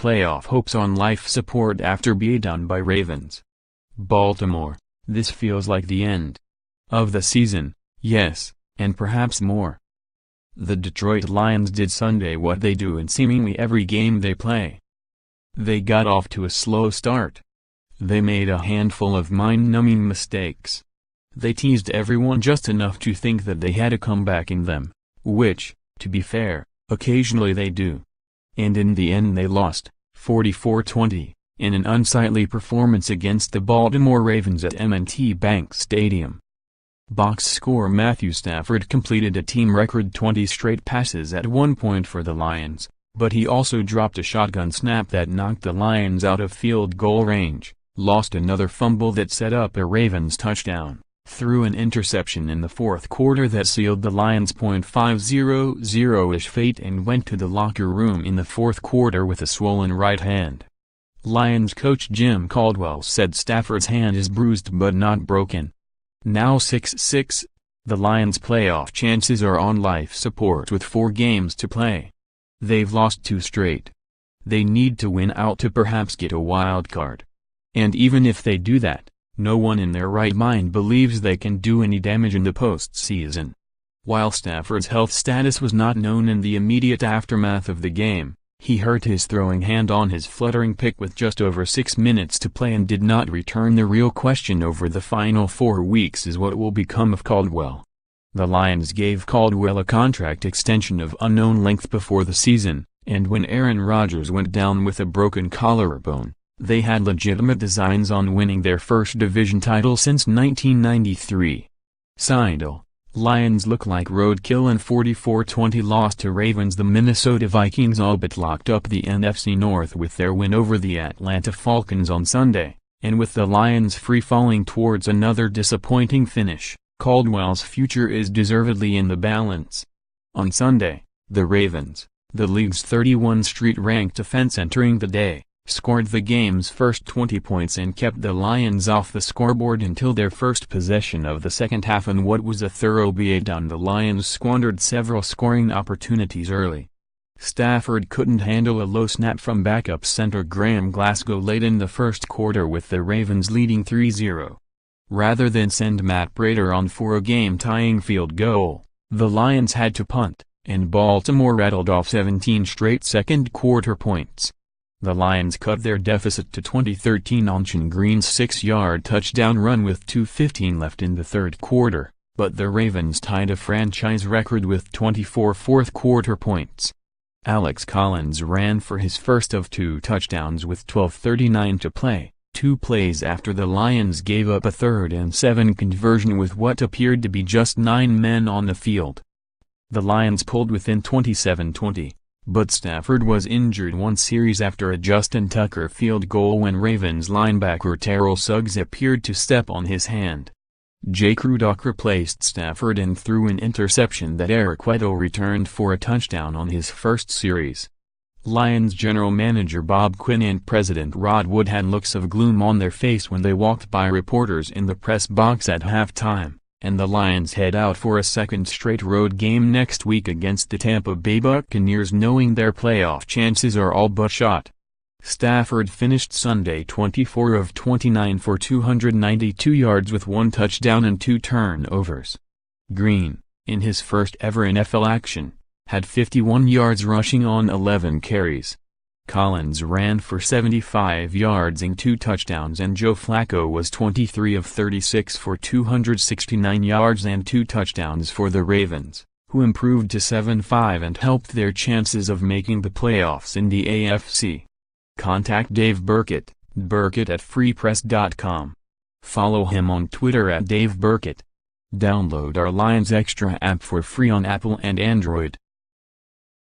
playoff hopes on life support after beatdown by Ravens. Baltimore, this feels like the end of the season, yes, and perhaps more. The Detroit Lions did Sunday what they do in seemingly every game they play. They got off to a slow start. They made a handful of mind-numbing mistakes. They teased everyone just enough to think that they had a comeback in them, which, to be fair, occasionally they do. And in the end they lost, 44-20, in an unsightly performance against the Baltimore Ravens at M&T Bank Stadium. Box score: Matthew Stafford completed a team record 20 straight passes at one point for the Lions, but he also dropped a shotgun snap that knocked the Lions out of field goal range, lost another fumble that set up a Ravens touchdown, threw an interception in the fourth quarter that sealed the Lions' .500-ish fate, and went to the locker room in the fourth quarter with a swollen right hand. Lions coach Jim Caldwell said Stafford's hand is bruised but not broken. Now 6-6, the Lions' playoff chances are on life support with 4 games to play. They've lost 2 straight. They need to win out to perhaps get a wild card. And even if they do that, no one in their right mind believes they can do any damage in the postseason. While Stafford's health status was not known in the immediate aftermath of the game, he hurt his throwing hand on his fluttering pick with just over 6 minutes to play and did not return. The real question over the final 4 weeks is what will become of Caldwell. The Lions gave Caldwell a contract extension of unknown length before the season, and when Aaron Rodgers went down with a broken collarbone, they had legitimate designs on winning their first division title since 1993. Seidel, Lions look like roadkill and 44-20 lost to Ravens. The Minnesota Vikings all but locked up the NFC North with their win over the Atlanta Falcons on Sunday, and with the Lions free-falling towards another disappointing finish, Caldwell's future is deservedly in the balance. On Sunday, the Ravens, the league's 31st street-ranked offense entering the day, scored the game's first 20 points and kept the Lions off the scoreboard until their first possession of the second half. In what was a thorough beatdown, the Lions squandered several scoring opportunities early. Stafford couldn't handle a low snap from backup center Graham Glasgow late in the first quarter with the Ravens leading 3-0. Rather than send Matt Prater on for a game-tying field goal, the Lions had to punt, and Baltimore rattled off 17 straight second-quarter points. The Lions cut their deficit to 20-13 on Sean Green's 6-yard touchdown run with 2:15 left in the third quarter, but the Ravens tied a franchise record with 24 fourth-quarter points. Alex Collins ran for his first of 2 touchdowns with 12:39 to play, 2 plays after the Lions gave up a 3rd and 7 conversion with what appeared to be just 9 men on the field. The Lions pulled within 27-20. But Stafford was injured one series after a Justin Tucker field goal when Ravens linebacker Terrell Suggs appeared to step on his hand. Jake Rudock replaced Stafford and threw an interception that Eric Weddle returned for a touchdown on his first series. Lions general manager Bob Quinn and president Rod Wood had looks of gloom on their face when they walked by reporters in the press box at halftime, and the Lions head out for a second straight road game next week against the Tampa Bay Buccaneers, knowing their playoff chances are all but shot. Stafford finished Sunday 24 of 29 for 292 yards with 1 touchdown and 2 turnovers. Green, in his first ever NFL action, had 51 yards rushing on 11 carries. Collins ran for 75 yards and 2 touchdowns, and Joe Flacco was 23 of 36 for 269 yards and 2 touchdowns for the Ravens, who improved to 7-5 and helped their chances of making the playoffs in the AFC. Contact Dave Burkett, burkett@freepress.com. Follow him on Twitter @DaveBurkett. Download our Lions Extra app for free on Apple and Android.